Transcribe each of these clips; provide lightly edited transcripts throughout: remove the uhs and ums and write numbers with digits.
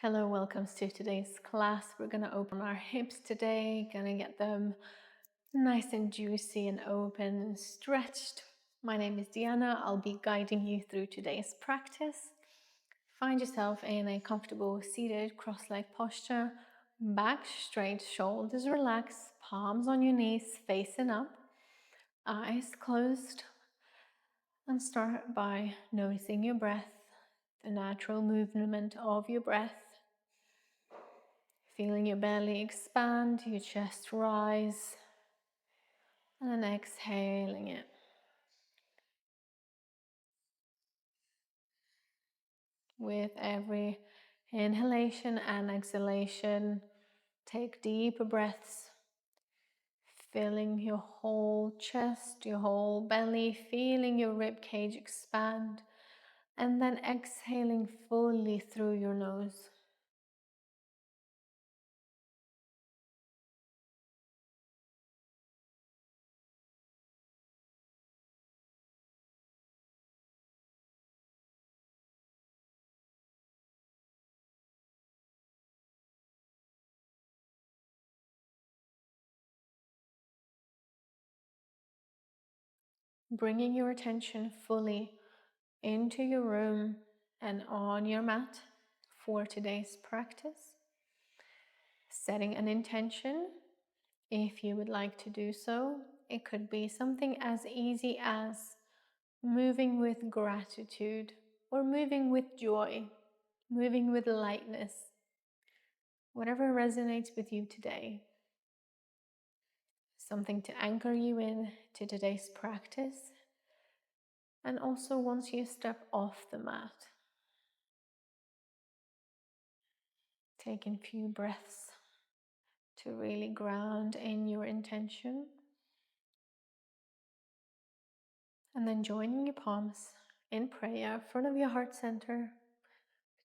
Hello, welcome to today's class. We're going to open our hips today, going to get them nice and juicy and open and stretched. My name is Diana. I'll be guiding you through today's practice. Find yourself in a comfortable seated cross-leg posture, back straight, shoulders relaxed, palms on your knees, facing up, eyes closed, and start by noticing your breath, the natural movement of your breath. Feeling your belly expand, your chest rise, and then exhaling it. With every inhalation and exhalation, take deeper breaths, filling your whole chest, your whole belly, feeling your rib cage expand, and then exhaling fully through your nose. Bringing your attention fully into your room and on your mat for today's practice. Setting an intention, if you would like to do so. It could be something as easy as moving with gratitude or moving with joy, moving with lightness, whatever resonates with you today. Something to anchor you in to today's practice. And also once you step off the mat, taking a few breaths to really ground in your intention. And then joining your palms in prayer in front of your heart center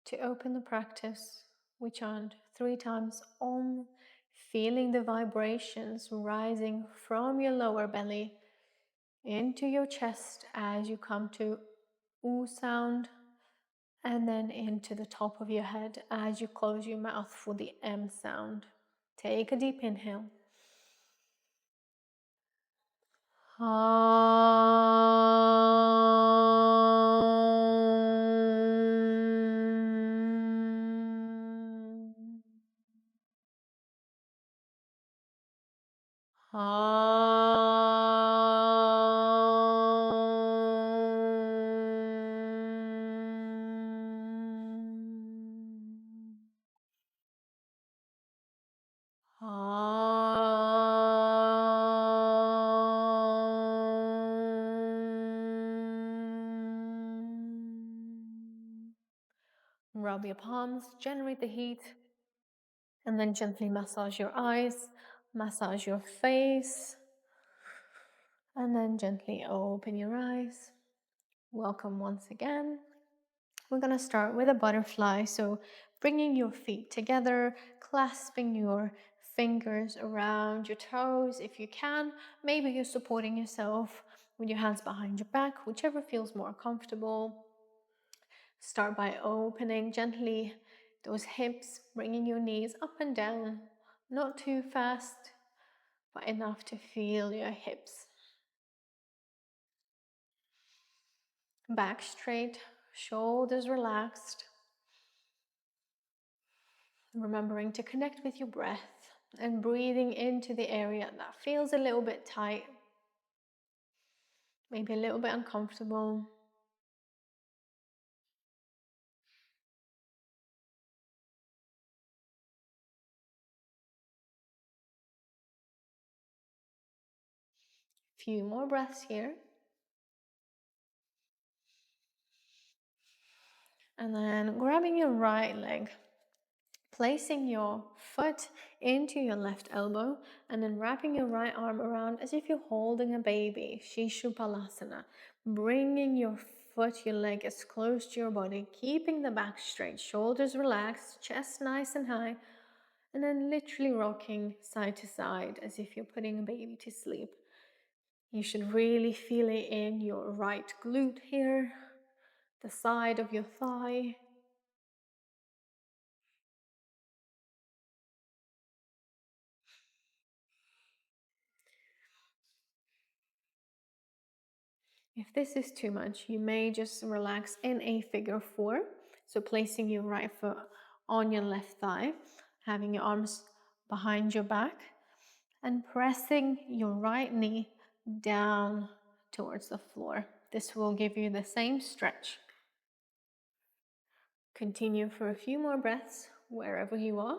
to open the practice. We chant 3 times Om, feeling the vibrations rising from your lower belly into your chest as you come to U sound, and then into the top of your head as you close your mouth for the M sound. Take a deep inhale. Rub your palms, generate the heat, and then gently massage your eyes, massage your face, and then gently open your eyes. Welcome once again. We're going to start with a butterfly, so bringing your feet together, clasping your fingers around your toes if you can. Maybe you're supporting yourself with your hands behind your back, whichever feels more comfortable. Start by opening gently those hips, bringing your knees up and down, not too fast, but enough to feel your hips. Back straight, shoulders relaxed. Remembering to connect with your breath and breathing into the area that feels a little bit tight, maybe a little bit uncomfortable. Few more breaths here. And then grabbing your right leg, placing your foot into your left elbow, and then wrapping your right arm around as if you're holding a baby, Shishupalasana. Bringing your foot, your leg as close to your body, keeping the back straight, shoulders relaxed, chest nice and high, and then literally rocking side to side as if you're putting a baby to sleep. You should really feel it in your right glute here, the side of your thigh. If this is too much, you may just relax in a figure four. So placing your right foot on your left thigh, having your arms behind your back, and pressing your right knee down towards the floor. This will give you the same stretch. Continue for a few more breaths wherever you are.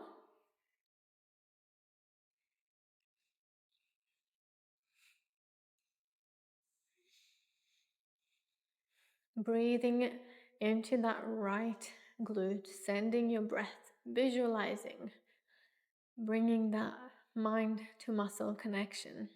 Breathing into that right glute, sending your breath, visualizing, bringing that mind to muscle connection.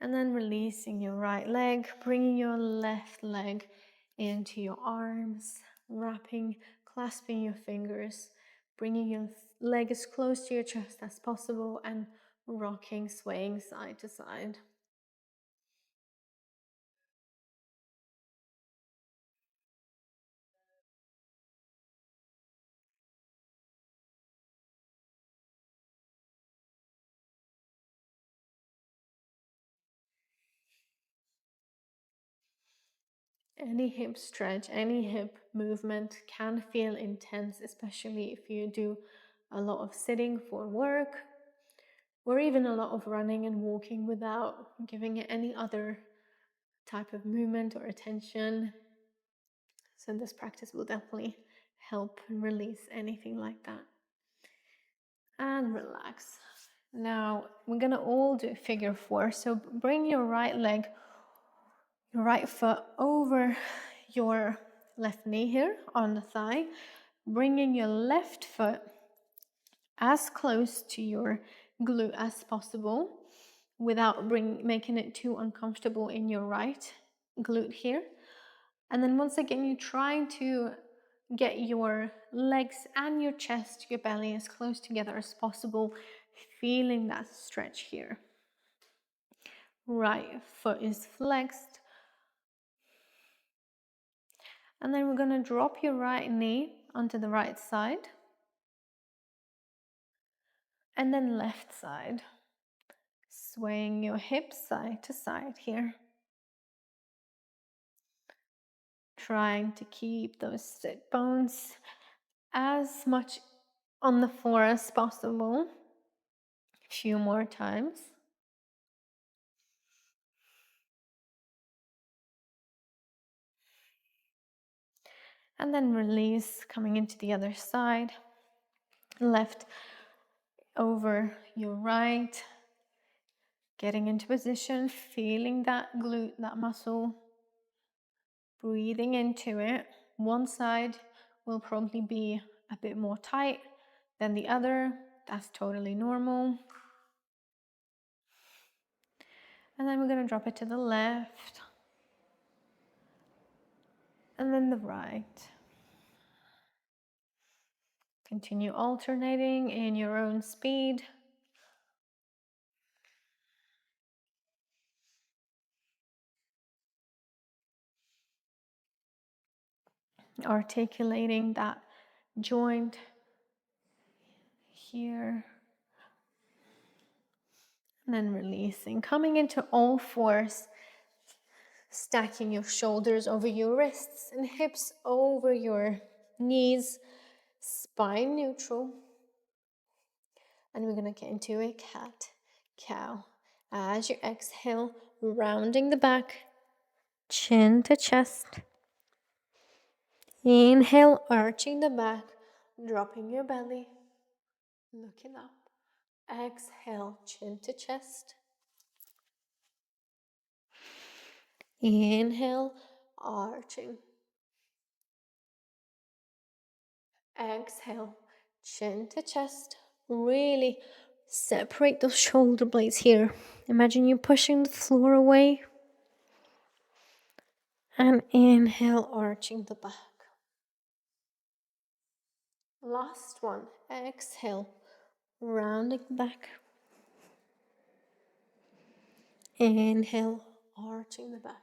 And then releasing your right leg, bringing your left leg into your arms, wrapping, clasping your fingers, bringing your leg as close to your chest as possible and rocking, swaying side to side. Any hip stretch, any hip movement can feel intense, especially if you do a lot of sitting for work or even a lot of running and walking without giving it any other type of movement or attention. So this practice will definitely help release anything like that. And relax. Now we're gonna all do figure four. So bring your right leg, your right foot over your left knee here on the thigh, bringing your left foot as close to your glute as possible without making it too uncomfortable in your right glute here. And then once again, you're trying to get your legs and your chest, your belly as close together as possible, feeling that stretch here. Right foot is flexed. And then we're going to drop your right knee onto the right side. And then left side. Swaying your hips side to side here. Trying to keep those sit bones as much on the floor as possible. A few more times. And then release, coming into the other side. Left over your right. Getting into position, feeling that glute, that muscle. Breathing into it. One side will probably be a bit more tight than the other. That's totally normal. And then we're going to drop it to the left. And then the right. Continue alternating in your own speed. Articulating that joint here. And then releasing. Coming into all fours. Stacking your shoulders over your wrists and hips over your knees. Spine neutral. And we're going to get into a cat cow. As you exhale, rounding the back, chin to chest. Inhale, arching the back, dropping your belly, looking up. Exhale, chin to chest. Inhale, arching. Exhale, chin to chest. Really separate those shoulder blades here. Imagine you pushing the floor away. And inhale, arching the back. Last one. Exhale, rounding back. Inhale, arching the back.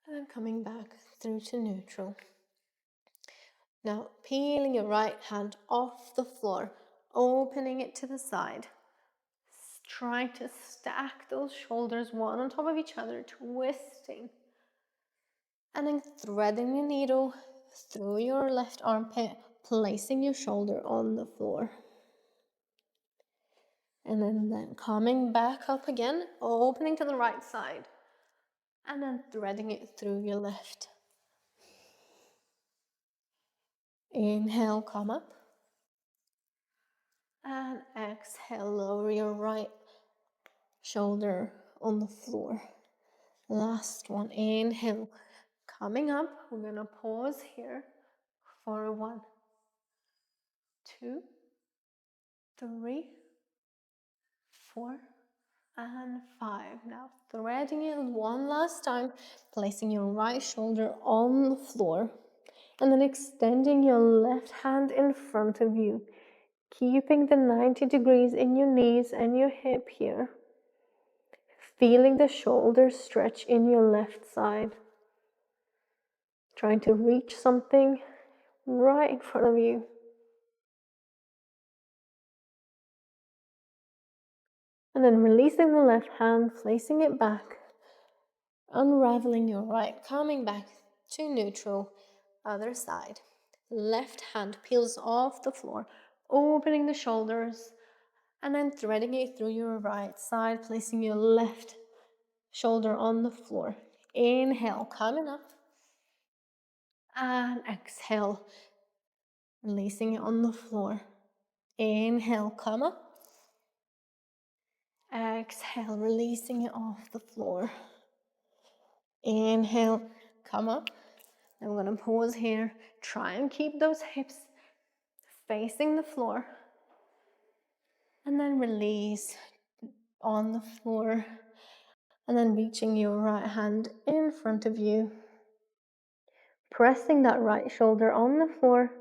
And then coming back through to neutral. Now, peeling your right hand off the floor, opening it to the side. Try to stack those shoulders one on top of each other, twisting. And then threading the needle through your left armpit, placing your shoulder on the floor. And then coming back up again, opening to the right side. And then threading it through your left. Inhale, come up. And exhale, lower your right shoulder on the floor. Last one, inhale, coming up. We're gonna pause here for 1, 2, 3, 4, and 5. Now threading it one last time, placing your right shoulder on the floor, and then extending your left hand in front of you, keeping the 90 degrees in your knees and your hip here. Feeling the shoulders stretch in your left side. Trying to reach something right in front of you. And then releasing the left hand, placing it back. Unraveling your right, coming back to neutral, other side. Left hand peels off the floor, opening the shoulders, and then threading it through your right side, placing your left shoulder on the floor. Inhale, coming up. And exhale, releasing it on the floor. Inhale, come up. Exhale, releasing it off the floor. Inhale, come up. Then we're going to pause here. Try and keep those hips facing the floor. And then release on the floor. And then reaching your right hand in front of you. Pressing that right shoulder on the floor.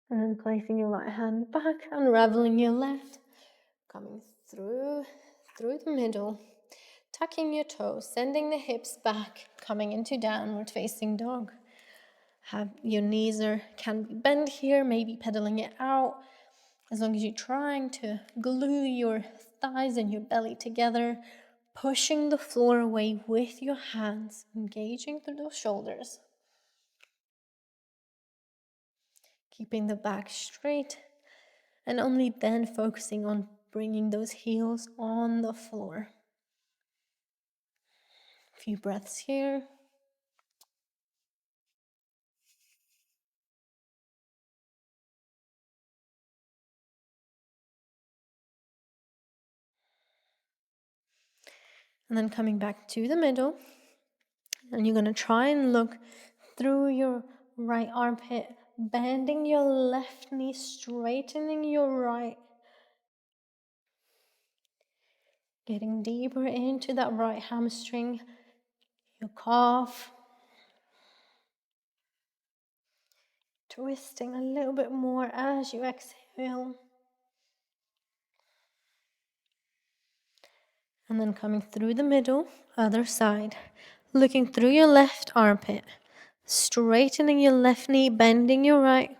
And then placing your right hand back, unraveling your left, coming through the middle, tucking your toes, sending the hips back, coming into downward facing dog. Have your knees can be bent here, maybe pedaling it out, as long as you're trying to glue your thighs and your belly together, pushing the floor away with your hands, engaging through those shoulders. Keeping the back straight, and only then focusing on bringing those heels on the floor. A few breaths here. And then coming back to the middle. And you're going to try and look through your right armpit, bending your left knee, straightening your right. Getting deeper into that right hamstring, your calf. Twisting a little bit more as you exhale. And then coming through the middle, other side. Looking through your left armpit. Straightening your left knee, bending your right.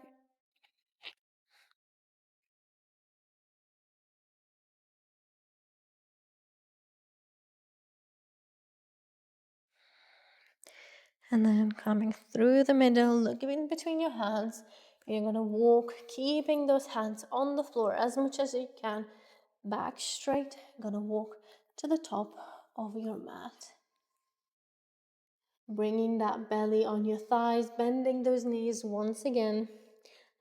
And then coming through the middle, looking in between your hands. You're going to walk, keeping those hands on the floor as much as you can. Back straight. Going to walk to the top of your mat. Bringing that belly on your thighs, bending those knees once again.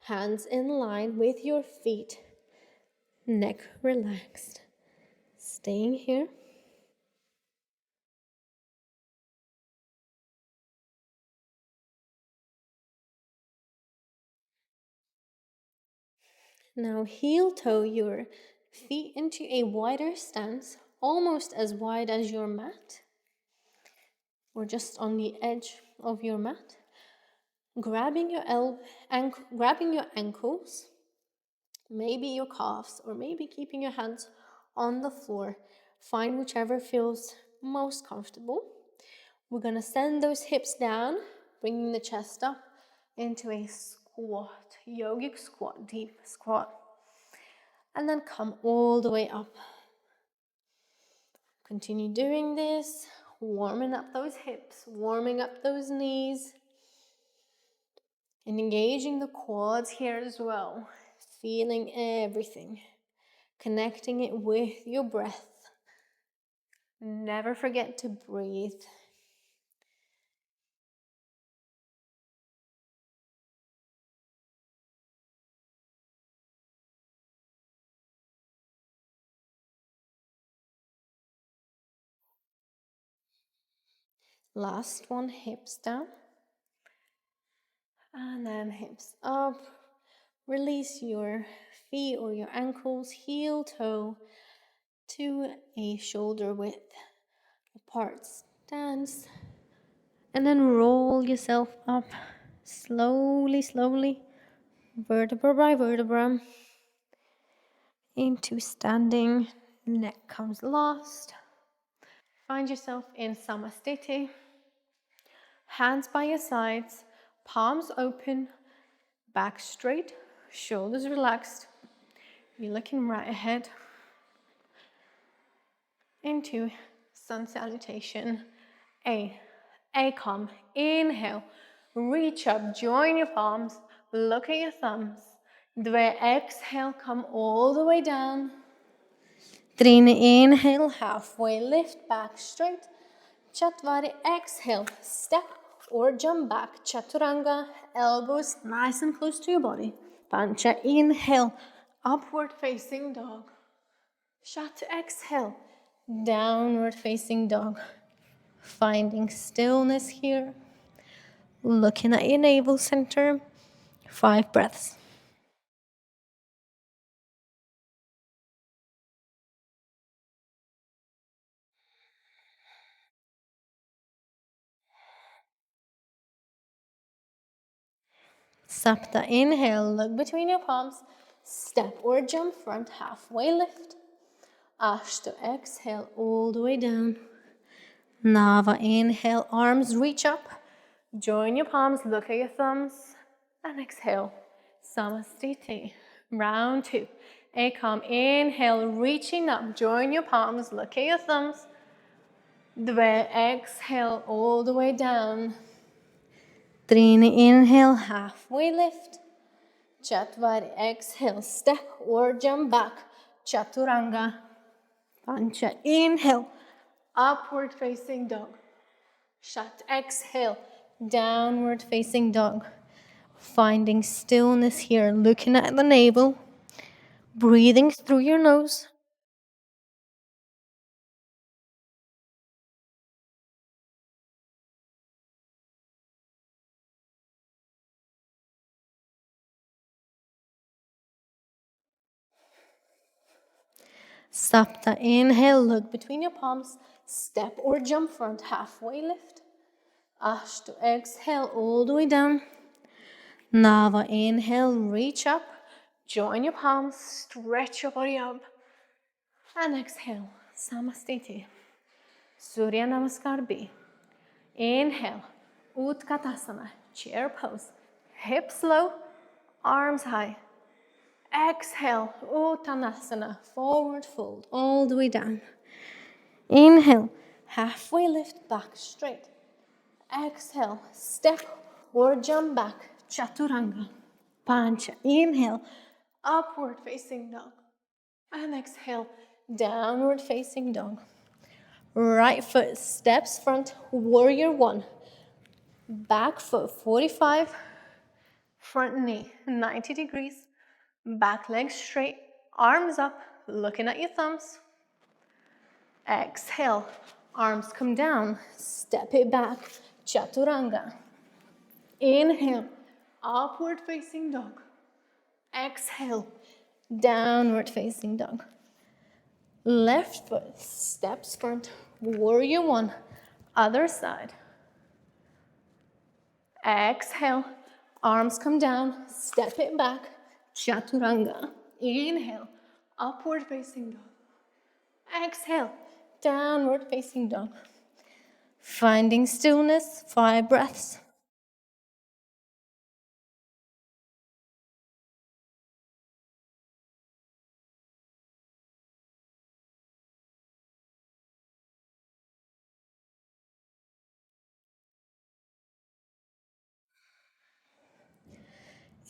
Hands in line with your feet. Neck relaxed. Staying here. Now heel toe your feet into a wider stance, almost as wide as your mat, or just on the edge of your mat. Grabbing your ankles, maybe your calves, or maybe keeping your hands on the floor. Find whichever feels most comfortable. We're going to send those hips down, bringing the chest up into a squat, yogic squat, deep squat. And then come all the way up. Continue doing this, warming up those hips, warming up those knees, and engaging the quads here as well, feeling everything, connecting it with your breath. Never forget to breathe. Last one, hips down. And then hips up. Release your feet or your ankles, heel toe to a shoulder width apart stance. And then roll yourself up slowly, slowly, vertebra by vertebra, into standing. Neck comes last. Find yourself in samastiti. Hands by your sides, palms open, back straight, shoulders relaxed. You're looking right ahead into sun salutation. A calm. Inhale, reach up, join your palms, look at your thumbs. Dve, exhale, come all the way down. Trine, inhale, halfway lift, back straight. Chatvari, exhale, step or jump back. Chaturanga, elbows nice and close to your body. Pancha, inhale, upward facing dog. Shat, exhale, downward facing dog. Finding stillness here. Looking at your navel center. 5 breaths. Sapta, inhale, look between your palms. Step or jump front, halfway lift. Ashta, exhale, all the way down. Nava, inhale, arms reach up. Join your palms, look at your thumbs. And exhale, samastiti. Round 2. Ekam, inhale, reaching up. Join your palms, look at your thumbs. Dve, exhale, all the way down. Trini, inhale, halfway lift. Chatvari, exhale, step or jump back. Chaturanga. Pancha, inhale, upward facing dog. Shat, exhale, downward facing dog. Finding stillness here, looking at the navel, breathing through your nose. Sapta, inhale, look between your palms, step or jump front, halfway lift. Ashtu, exhale, all the way down. Nava, inhale, reach up, join your palms, stretch your body up. And exhale, samastiti. Surya namaskar B. Inhale, utkatasana, chair pose. Hips low, arms high. Exhale, uttanasana, forward fold, all the way down. Inhale, halfway lift, back straight. Exhale, step or jump back, chaturanga. Pancha, inhale, upward facing dog. And exhale, downward facing dog. Right foot steps front, warrior 1. Back foot 45, front knee 90 degrees. Back leg straight, arms up, looking at your thumbs. Exhale, arms come down, step it back, chaturanga. Inhale, upward facing dog. Exhale, downward facing dog. Left foot steps front, warrior 1, other side. Exhale, arms come down, step it back, chaturanga. Inhale, upward facing dog. Exhale, downward facing dog. Finding stillness, 5 breaths.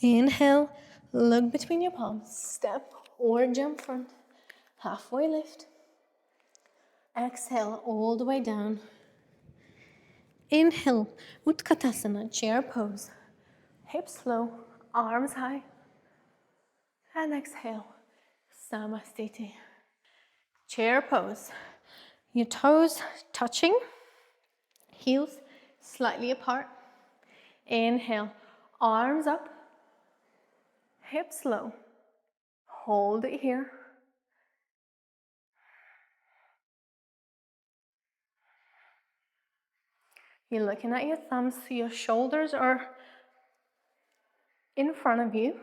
Inhale, look between your palms, step or jump front, halfway lift. Exhale all the way down. Inhale, Utkatasana, chair pose. Hips low, arms high. And exhale, Samastiti. Chair pose. Your toes touching, heels slightly apart. Inhale, arms up, hips low. Hold it here. You're looking at your thumbs, so your shoulders are in front of you.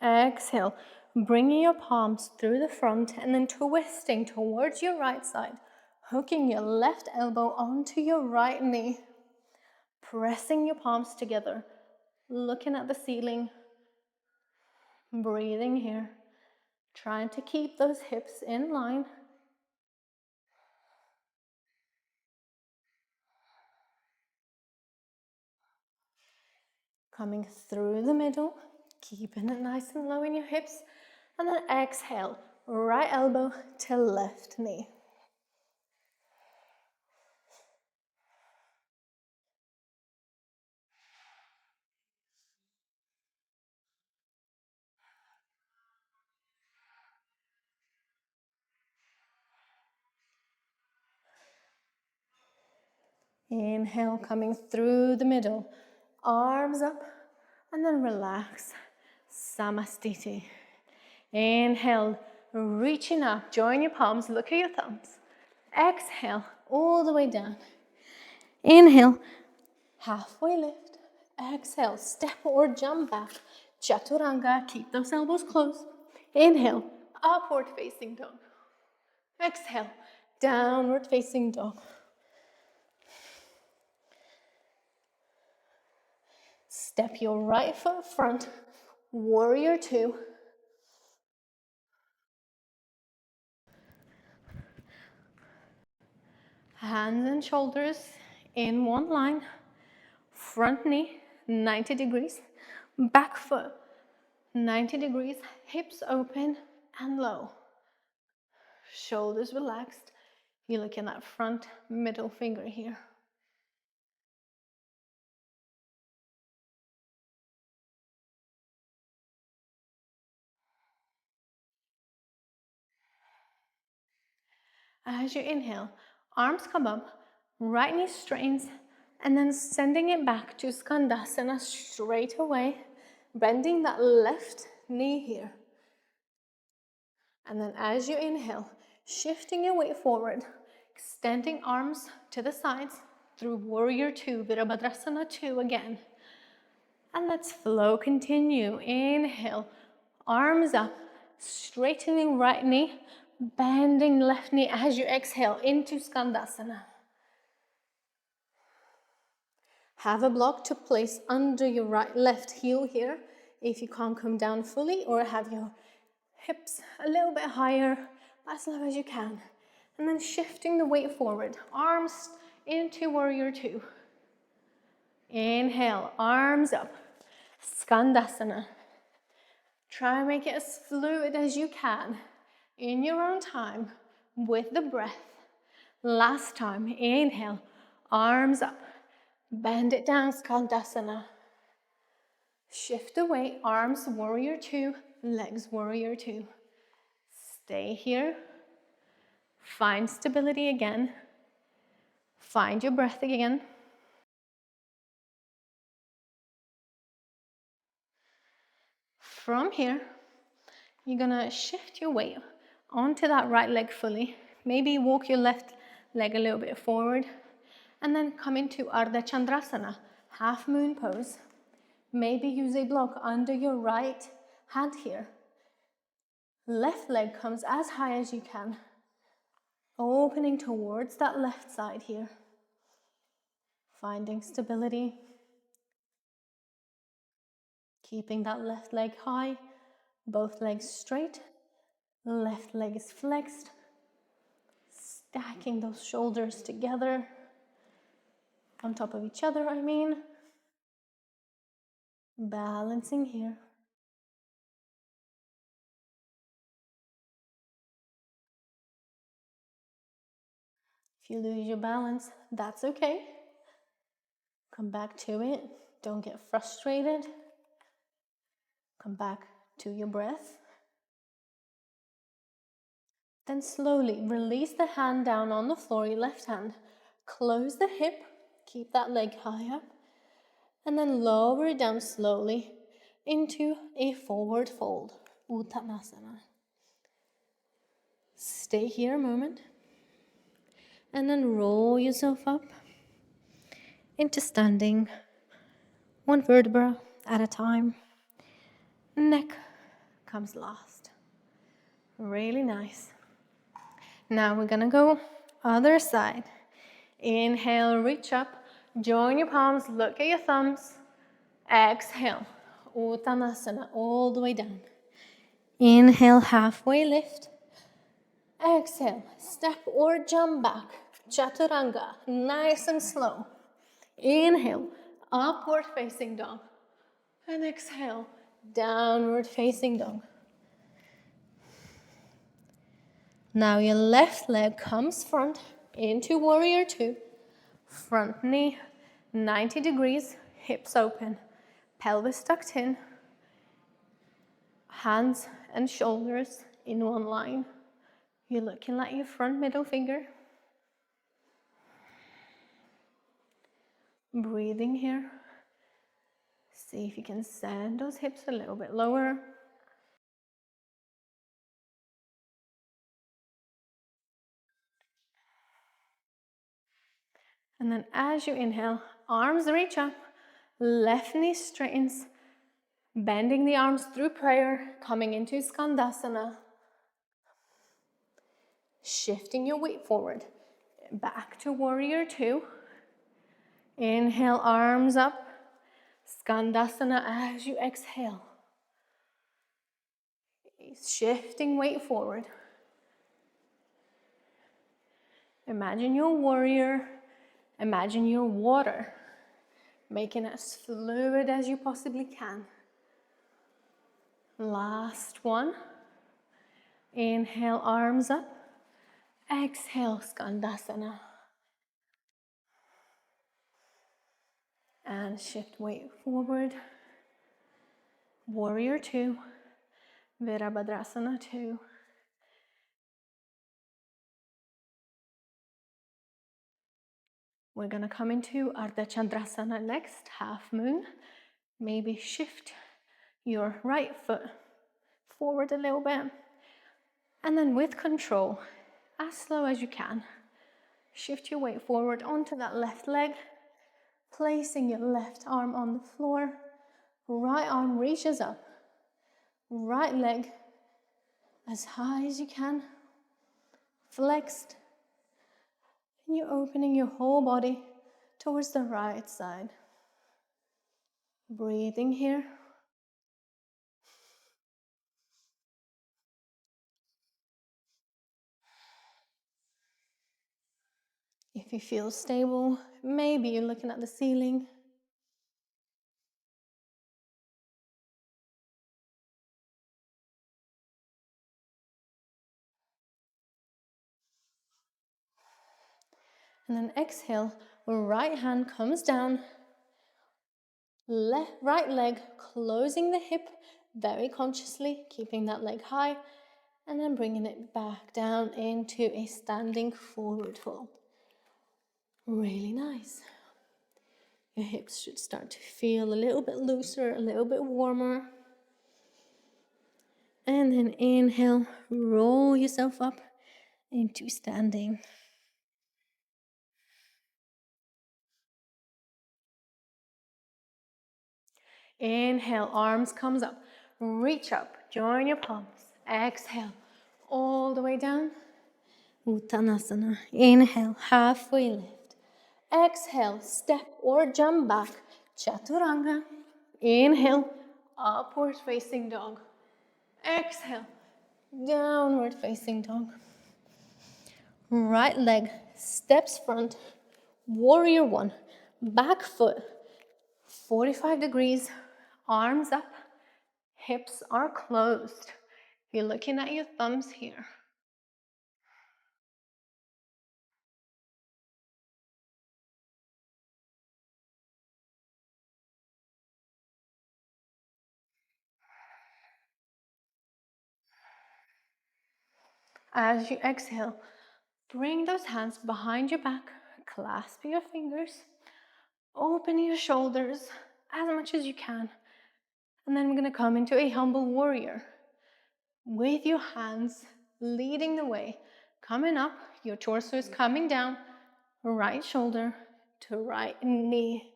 Exhale, bringing your palms through the front and then twisting towards your right side, hooking your left elbow onto your right knee, pressing your palms together, looking at the ceiling, breathing here, trying to keep those hips in line. Coming through the middle, keeping it nice and low in your hips, and then exhale, right elbow to left knee. Inhale, coming through the middle, arms up, and then relax, Samastiti. Inhale, reaching up, join your palms, look at your thumbs. Exhale, all the way down. Inhale, halfway lift. Exhale, step or jump back. Chaturanga, keep those elbows closed. Inhale, upward facing dog. Exhale, downward facing dog. Step your right foot front, warrior 2. Hands and shoulders in one line. Front knee, 90 degrees. Back foot, 90 degrees. Hips open and low. Shoulders relaxed. You're looking at front middle finger here. As you inhale, arms come up, right knee straightens, and then sending it back to Skandasana straight away, bending that left knee here. And then as you inhale, shifting your weight forward, extending arms to the sides through Warrior 2, Virabhadrasana 2 again. And let's flow, continue. Inhale, arms up, straightening right knee, bending left knee as you exhale into Skandasana. Have a block to place under your left heel here if you can't come down fully, or have your hips a little bit higher, as low as you can. And then shifting the weight forward, arms into Warrior 2. Inhale, arms up, Skandasana. Try and make it as fluid as you can in your own time with the breath. Last time, inhale, arms up, bend it down, Skandasana. Shift the weight, arms, Warrior 2, legs, Warrior 2. Stay here. Find stability again. Find your breath again. From here, you're gonna shift your weight onto that right leg fully. Maybe walk your left leg a little bit forward, and then come into Ardha Chandrasana, half moon pose. Maybe use a block under your right hand here. Left leg comes as high as you can, opening towards that left side here. Finding stability. Keeping that left leg high, both legs straight. Left leg is flexed. Stacking those shoulders together. On top of each other, I mean. Balancing here. If you lose your balance, that's okay. Come back to it. Don't get frustrated. Come back to your breath. Then slowly release the hand down on the floor, your left hand. Close the hip. Keep that leg high up. And then lower it down slowly into a forward fold. Uttanasana. Stay here a moment. And then roll yourself up into standing, one vertebra at a time. Neck comes last. Really nice. Now we're gonna go other side. Inhale, reach up, join your palms, look at your thumbs. Exhale, Uttanasana, all the way down. Inhale, halfway lift. Exhale, step or jump back. Chaturanga, nice and slow. Inhale, upward facing dog. And exhale, downward facing dog. Now your left leg comes front into warrior two. Front knee, 90 degrees, hips open, pelvis tucked in. Hands and shoulders in one line. You're looking like your front middle finger. Breathing here. See if you can send those hips a little bit lower. And then as you inhale, arms reach up, left knee straightens, bending the arms through prayer, coming into Skandasana. Shifting your weight forward, back to warrior two. Inhale, arms up, Skandasana as you exhale. Shifting weight forward. Imagine your warrior, imagine your water, making it as fluid as you possibly can. Last one. Inhale, arms up. Exhale, Skandasana. And shift weight forward. Warrior two. Virabhadrasana two. We're gonna come into Ardha Chandrasana next, half moon. Maybe shift your right foot forward a little bit. And then with control, as slow as you can, shift your weight forward onto that left leg, placing your left arm on the floor. Right arm reaches up. Right leg as high as you can, flexed. And you're opening your whole body towards the right side. Breathing here. If you feel stable, maybe you're looking at the ceiling. And then exhale, right hand comes down. Right leg closing the hip very consciously, keeping that leg high, and then bringing it back down into a standing forward fold. Really nice. Your hips should start to feel a little bit looser, a little bit warmer. And then inhale, roll yourself up into standing. Inhale, arms comes up. Reach up, join your palms. Exhale, all the way down. Uttanasana. Inhale, halfway lift. Exhale, step or jump back. Chaturanga. Inhale, upward facing dog. Exhale, downward facing dog. Right leg steps front. Warrior one. Back foot 45 degrees. Arms up. Hips are closed. You're looking at your thumbs here. As you exhale, bring those hands behind your back, clasp your fingers, open your shoulders as much as you can. And then we're going to come into a humble warrior with your hands leading the way. Coming up, your torso is coming down, right shoulder to right knee.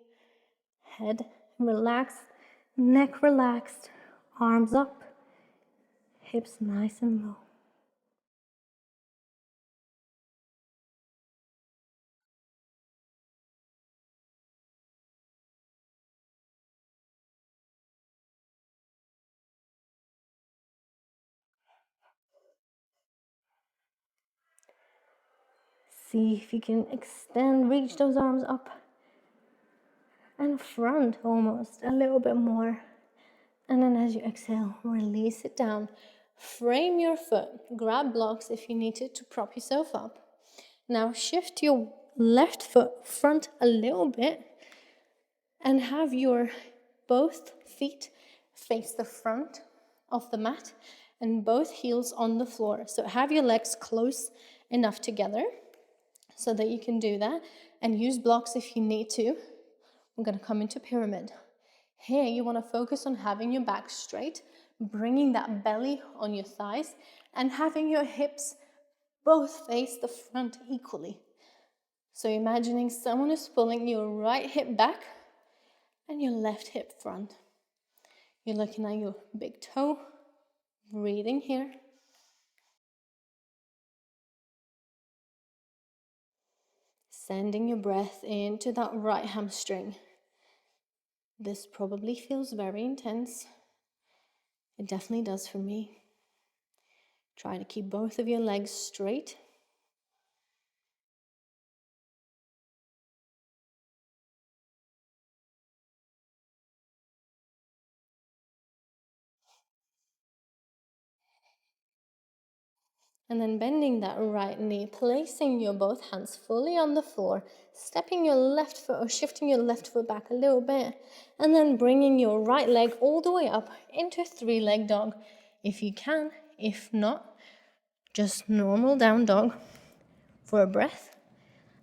Head relaxed, neck relaxed, arms up, hips nice and low. See if you can extend, reach those arms up and front almost a little bit more. And then as you exhale, release it down. Frame your foot. Grab blocks if you need to prop yourself up. Now shift your left foot front a little bit and have your both feet face the front of the mat and both heels on the floor. So have your legs close enough together so that you can do that, and use blocks if you need to. We're going to come into pyramid. Here you want to focus on having your back straight, bringing that belly on your thighs, and having your hips both face the front equally. So imagining someone is pulling your right hip back and your left hip front. You're looking at your big toe, breathing here. Sending your breath into that right hamstring. This probably feels very intense. It definitely does for me. Try to keep both of your legs straight. And then bending that right knee, placing your both hands fully on the floor, stepping your left foot or shifting your left foot back a little bit, and then bringing your right leg all the way up into three-leg dog if you can. If not, just normal down dog for a breath.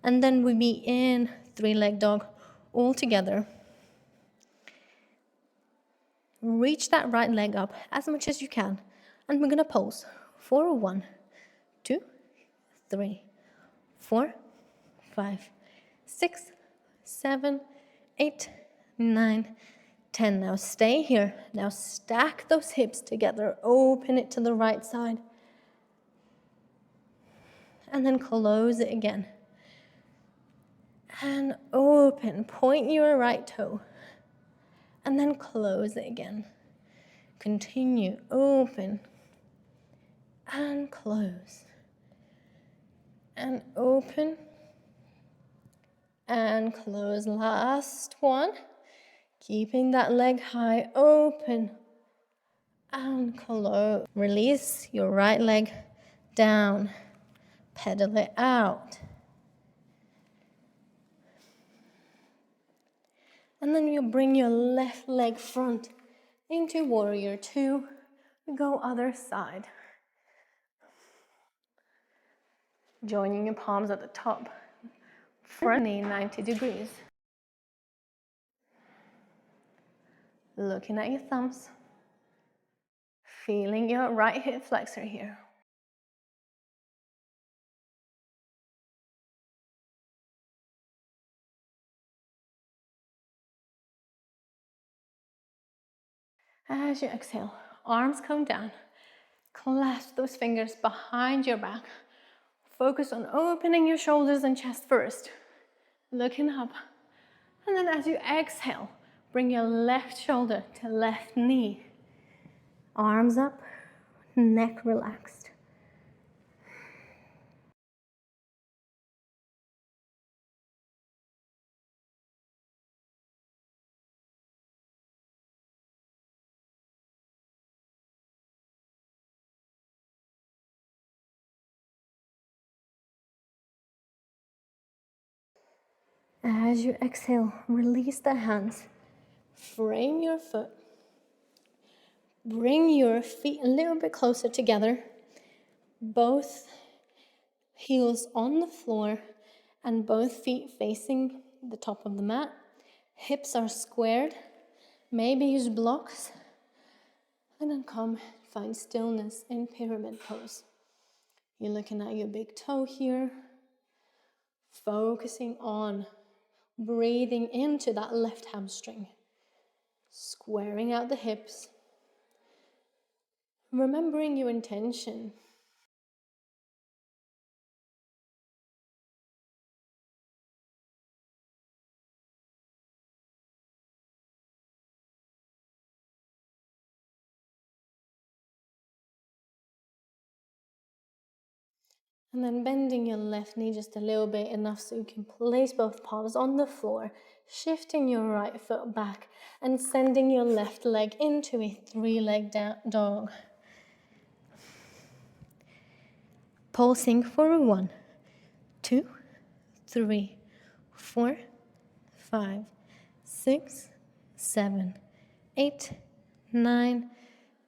And then we be in three-leg dog all together. Reach that right leg up as much as you can. And we're going to pulse for 1, 2, 3, 4, 5, 6, 7, 8, 9, 10. Now stay here. Now stack those hips together. Open it to the right side. And then close it again. And open. Point your right toe. And then close it again. Continue. Open. And close. And open. And close. Last one. Keeping that leg high. Open. And close. Release your right leg down. Pedal it out. And then you bring your left leg front into warrior two. We go other side. Joining your palms at the top. Front knee 90 degrees. Looking at your thumbs. Feeling your right hip flexor here. As you exhale, Arms come down. Clasp those fingers behind your back. Focus on opening your shoulders and chest first. Looking up. And then as you exhale, bring your left shoulder to left knee. Arms up, neck relaxed. As you exhale, release the hands. Frame your foot. Bring your feet a little bit closer together. Both heels on the floor and both feet facing the top of the mat. Hips are squared. Maybe use blocks. And then come find stillness in pyramid pose. You're looking at your big toe here. Focusing on breathing into that left hamstring. Squaring out the hips. Remembering your intention. And then bending your left knee just a little bit, enough so you can place both palms on the floor, shifting your right foot back and sending your left leg into a three-leg dog. Pulsing for 1, 2, 3, 4, 5, 6, 7, 8, 9,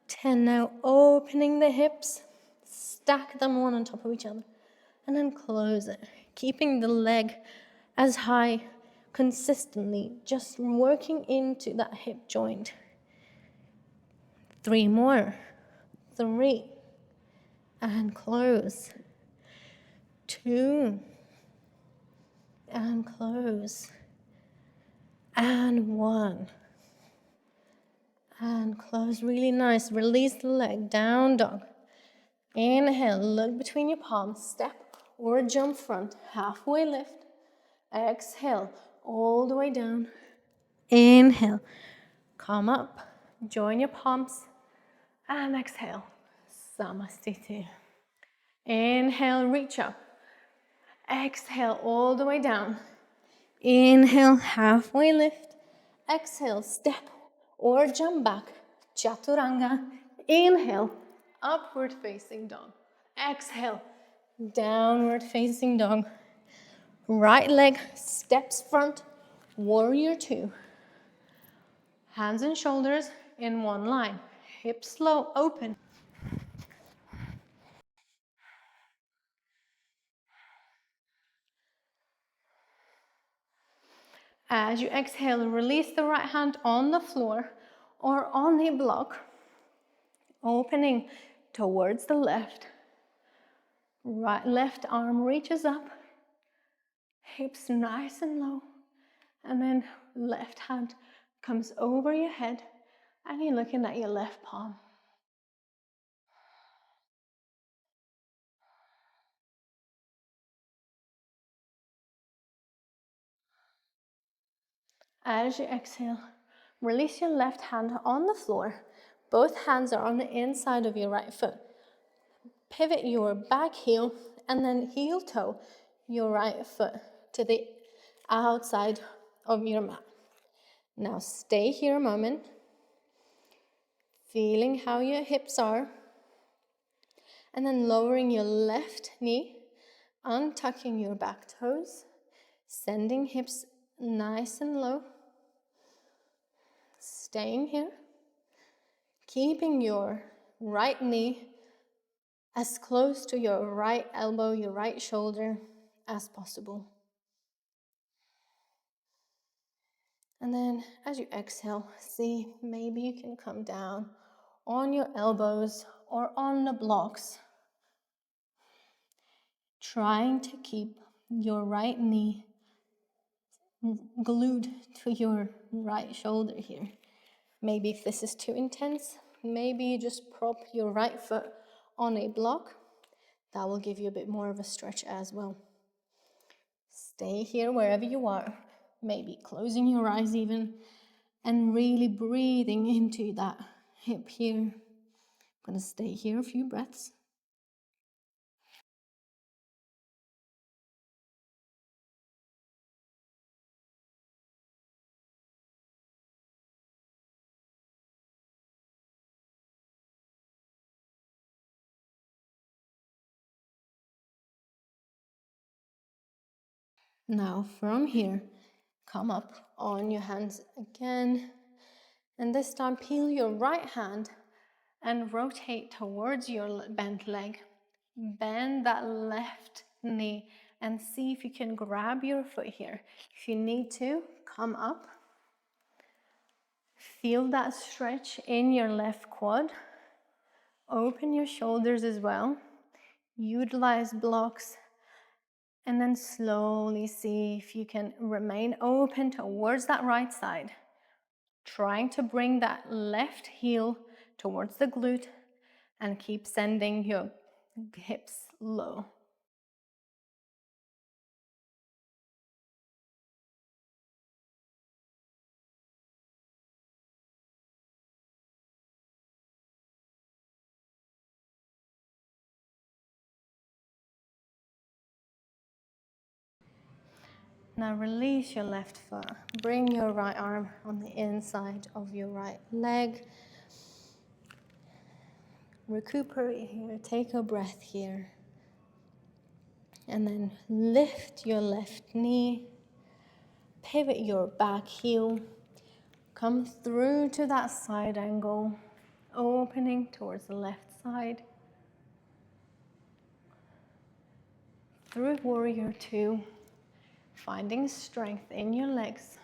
10. Now opening the hips, stack them one on top of each other, and then close it. Keeping the leg as high consistently, just working into that hip joint. 3 more. 3. And close. 2. And close. And 1. And close. Really nice. Release the leg. Down dog. Inhale. Look between your palms. Step or jump front. Halfway lift. Exhale. All the way down. Inhale. Come up. Join your palms. And exhale. Samasthiti. Inhale. Reach up. Exhale. All the way down. Inhale. Halfway lift. Exhale. Step or jump back. Chaturanga. Inhale. Upward facing dog. Exhale. Downward facing dog. Right leg steps front. Warrior 2. Hands and shoulders in one line. Hips low, open. As you exhale, release the right hand on the floor or on a block. Opening towards the left. Left arm reaches up. Hips nice and low. And then left hand comes over your head and you're looking at your left palm. As you exhale, release your left hand on the floor. Both hands are on the inside of your right foot. Pivot your back heel and then heel toe your right foot to the outside of your mat. Now stay here a moment, feeling how your hips are, and then lowering your left knee, untucking your back toes, sending hips nice and low, staying here, keeping your right knee as close to your right elbow, your right shoulder as possible. And then as you exhale, see, maybe you can come down on your elbows or on the blocks, trying to keep your right knee glued to your right shoulder here. Maybe if this is too intense, maybe just prop your right foot on a block. That will give you a bit more of a stretch as well. Stay here wherever you are, maybe closing your eyes even, and really breathing into that hip here. I'm gonna stay here a few breaths. Now from here, come up on your hands again, and this time peel your right hand and rotate towards your bent leg. Bend that left knee and see if you can grab your foot here. If you need to, come up. Feel that stretch in your left quad. Open your shoulders as well. Utilize blocks. And then slowly see if you can remain open towards that right side. Trying to bring that left heel towards the glute and keep sending your hips low. Now release your left foot. Bring your right arm on the inside of your right leg. Recuperate here. Take a breath here. And then lift your left knee. Pivot your back heel. Come through to that side angle, opening towards the left side. Through warrior two, finding strength in your legs.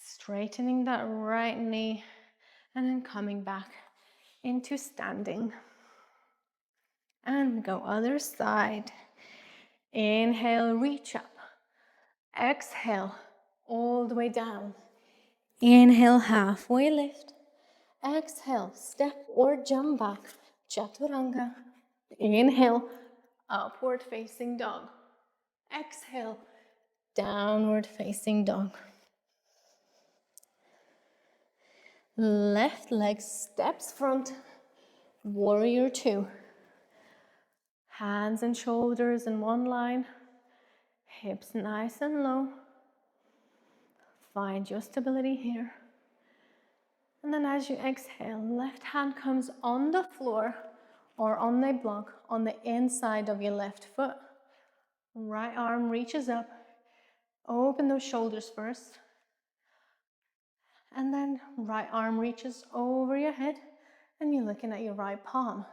Straightening that right knee and then coming back into standing. And go other side. Inhale, reach up. Exhale, all the way down. Inhale, halfway lift. Exhale, step or jump back. Chaturanga. Inhale, upward facing dog. Exhale, downward facing dog. Left leg steps front, warrior two. Hands and shoulders in one line, hips nice and low. Find your stability here. And then as you exhale, left hand comes on the floor or on the block on the inside of your left foot. Right arm reaches up. Open those shoulders first. And then right arm reaches over your head and you're looking at your right palm.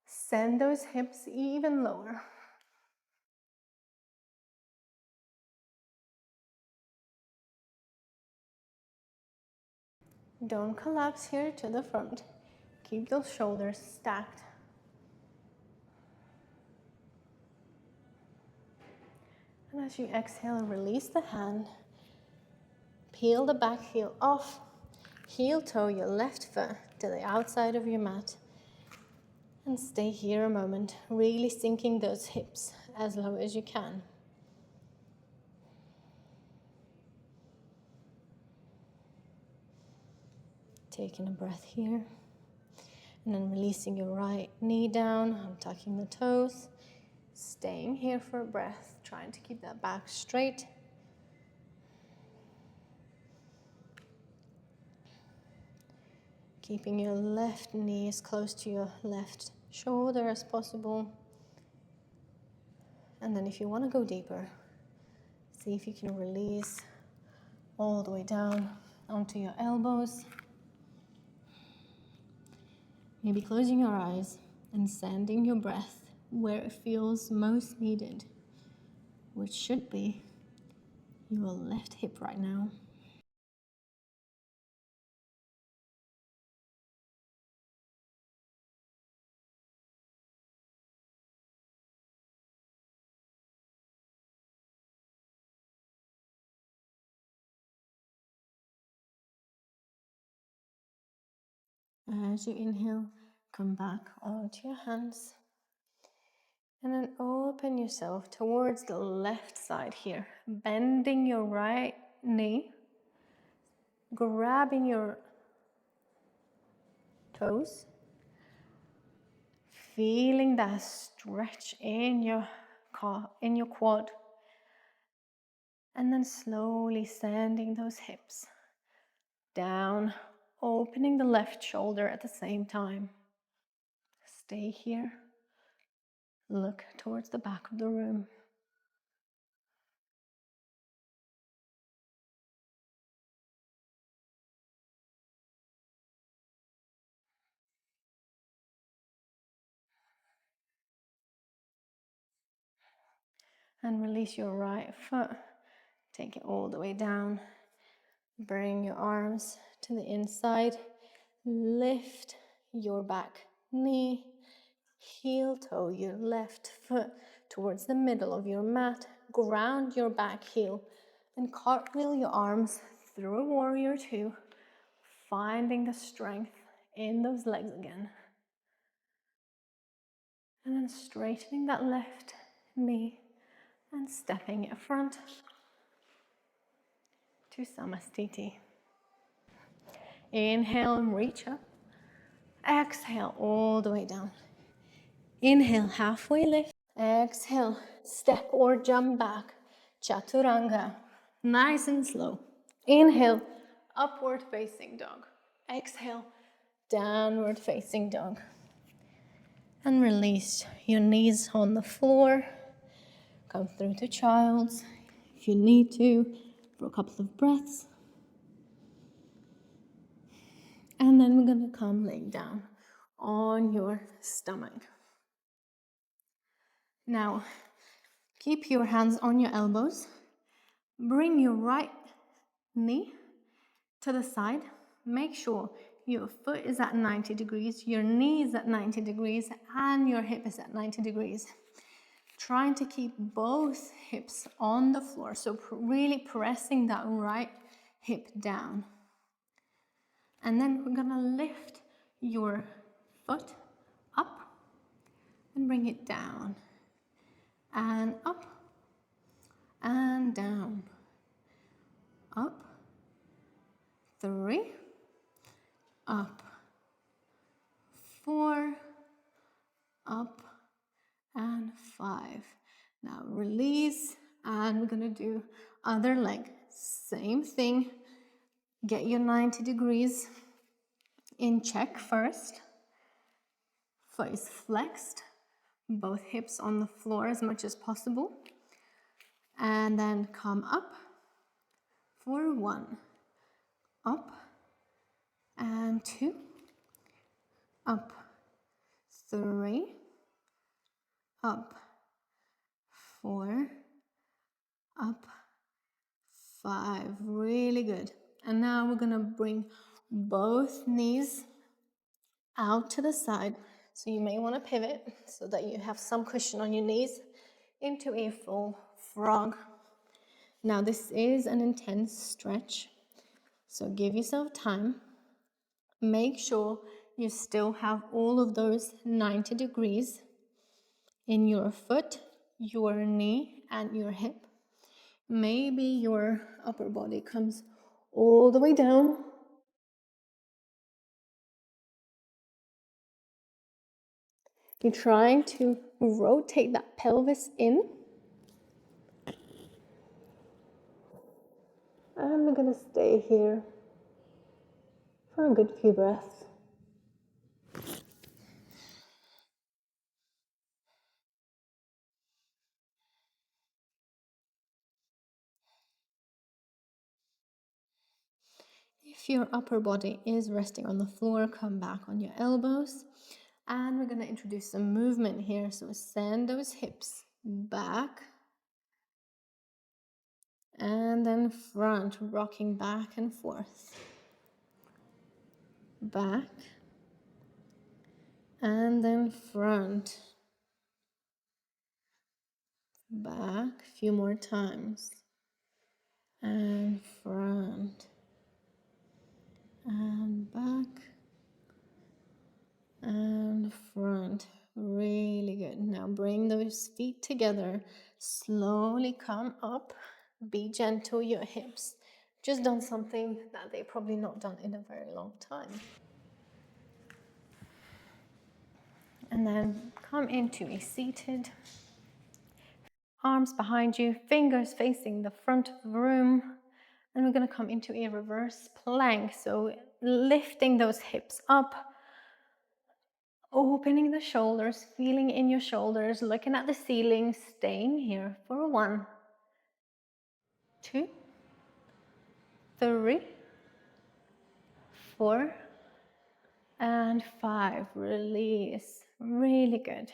Send those hips even lower. Don't collapse here to the front. Keep those shoulders stacked. And as you exhale, release the hand. Peel the back heel off. Heel toe your left foot to the outside of your mat. And stay here a moment, really sinking those hips as low as you can. Taking a breath here. And then releasing your right knee down, untucking the toes. Staying here for a breath, trying to keep that back straight. Keeping your left knee as close to your left shoulder as possible. And then if you want to go deeper, see if you can release all the way down onto your elbows. Maybe closing your eyes and sending your breath where it feels most needed, which should be your left hip right now. As you inhale, come back onto your hands. And then open yourself towards the left side here. Bending your right knee. Grabbing your toes. Feeling that stretch in your quad. And then slowly sending those hips down, opening the left shoulder at the same time. Stay here. Look towards the back of the room. And release your right foot. Take it all the way down. Bring your arms to the inside. Lift your back knee. Heel toe your left foot towards the middle of your mat. Ground your back heel and cartwheel your arms through a warrior two, finding the strength in those legs again. And then straightening that left knee and stepping it front to Samastiti. Inhale and reach up. Exhale all the way down. Inhale, halfway lift. Exhale, step or jump back. Chaturanga. Nice and slow. Inhale, upward facing dog. Exhale, downward facing dog. And release your knees on the floor. Come through to child's if you need to for a couple of breaths. And then we're going to come laying down on your stomach. Now, keep your hands on your elbows. Bring your right knee to the side. Make sure your foot is at 90 degrees, your knee is at 90 degrees, and your hip is at 90 degrees. Trying to keep both hips on the floor, so really pressing that right hip down. And then we're gonna lift your foot up and bring it down. And up and down. Up, 3, up, 4, up, and 5. Now release, and we're gonna do other leg. Same thing. Get your 90 degrees in check first. Foot is flexed, both hips on the floor as much as possible. And then come up for 1, up, and 2, up, 3, up, 4, up, 5. Really good. And now we're gonna bring both knees out to the side. So you may want to pivot so that you have some cushion on your knees into a full frog. Now this is an intense stretch, so give yourself time. Make sure you still have all of those 90 degrees in your foot, your knee, and your hip. Maybe your upper body comes all the way down. You're trying to rotate that pelvis in. And we're going to stay here for a good few breaths. If your upper body is resting on the floor, come back on your elbows. And we're going to introduce some movement here. So send those hips back. And then front, rocking back and forth. Back. And then front. Back. A few more times. And front. And back. bring those feet together. Slowly come up. Be gentle, your hips. Just done something that they've probably not done in a very long time. And then come into a seated. Arms behind you, fingers facing the front of the room. And we're going to come into a reverse plank. So lifting those hips up, opening the shoulders, feeling in your shoulders, looking at the ceiling, staying here for 1, 2, 3, 4, and 5. Release. Really good.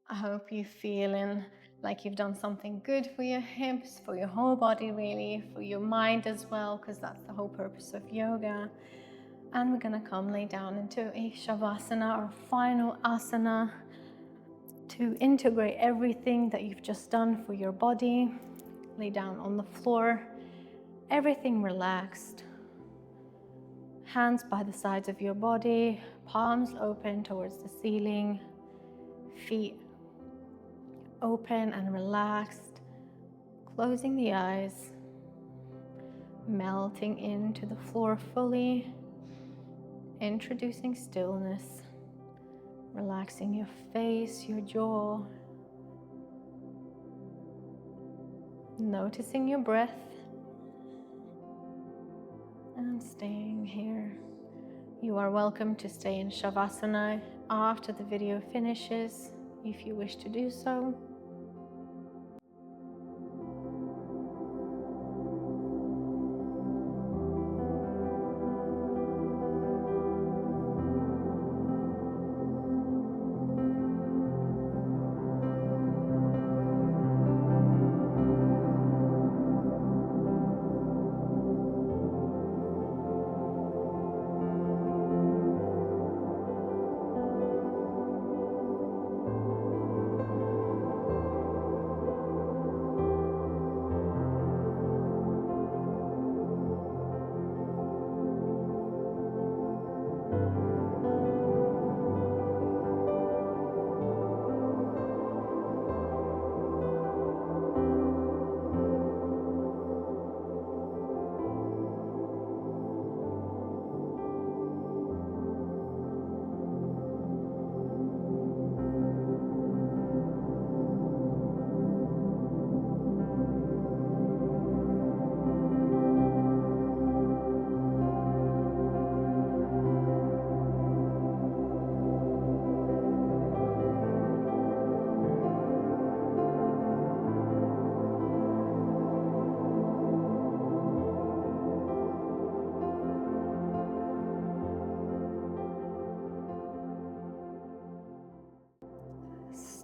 I hope you're feeling like you've done something good for your hips, for your whole body really, for your mind as well, because that's the whole purpose of yoga. And we're going to come lay down into a savasana, or final asana, to integrate everything that you've just done for your body. Lay down on the floor, everything relaxed. Hands by the sides of your body, palms open towards the ceiling, feet open and relaxed, closing the eyes, melting into the floor fully, introducing stillness, relaxing your face, your jaw, noticing your breath, and staying here. You are welcome to stay in Shavasana after the video finishes, if you wish to do so.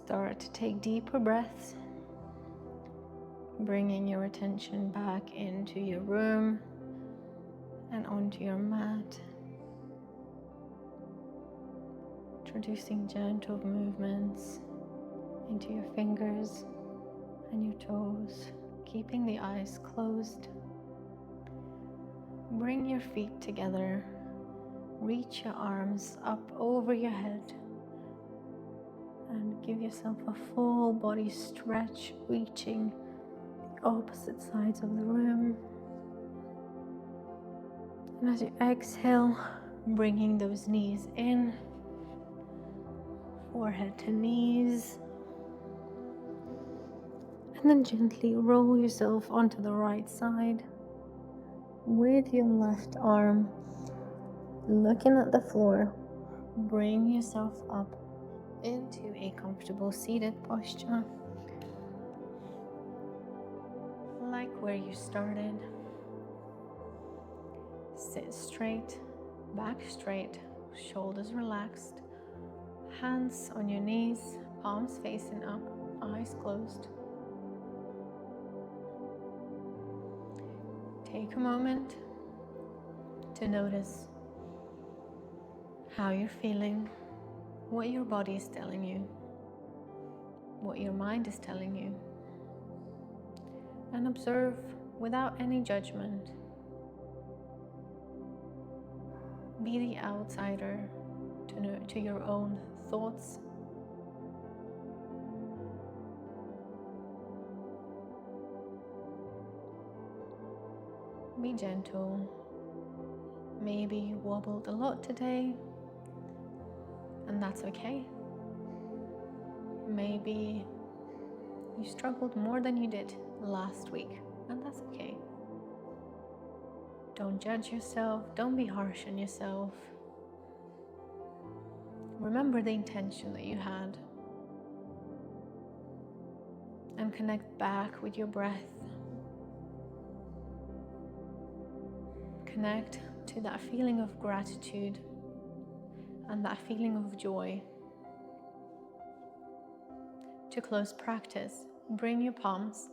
Start to take deeper breaths, bringing your attention back into your room and onto your mat. Introducing gentle movements into your fingers and your toes, keeping the eyes closed. Bring your feet together, reach your arms up over your head, and give yourself a full body stretch, reaching the opposite sides of the room. And as you exhale, bringing those knees in, forehead to knees, and then gently roll yourself onto the right side with your left arm, looking at the floor. Bring yourself up into a comfortable seated posture, like where you started. Sit straight, back straight, shoulders relaxed, hands on your knees, palms facing up, eyes closed. Take a moment to notice how you're feeling, what your body is telling you, what your mind is telling you, and observe without any judgment. Be the outsider to your own thoughts Be gentle. Maybe you wobbled a lot today, and that's okay. Maybe you struggled more than you did last week, and that's okay. Don't judge yourself. Don't be harsh on yourself. Remember the intention that you had, and connect back with your breath. Connect to that feeling of gratitude and that feeling of joy. To close practice, bring your palms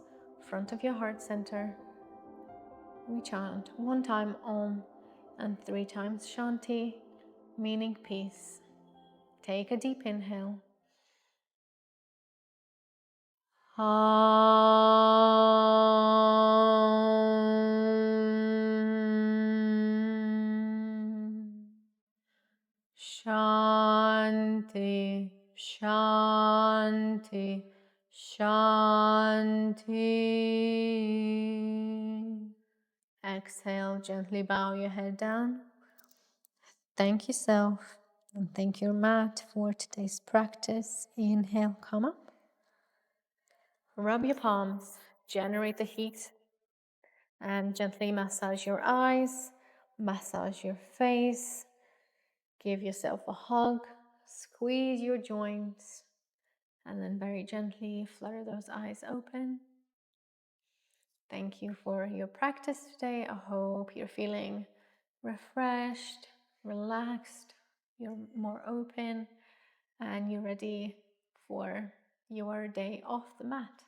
front of your heart center. We chant 1 time Om and 3 times Shanti, meaning peace. Take a deep inhale. Shanti, Shanti, Shanti. Exhale, gently bow your head down. Thank yourself and thank your mat for today's practice. Inhale, come up. Rub your palms, generate the heat, and gently massage your eyes, massage your face. Give yourself a hug, squeeze your joints, and then very gently flutter those eyes open. Thank you for your practice today. I hope you're feeling refreshed, relaxed, you're more open, and you're ready for your day off the mat.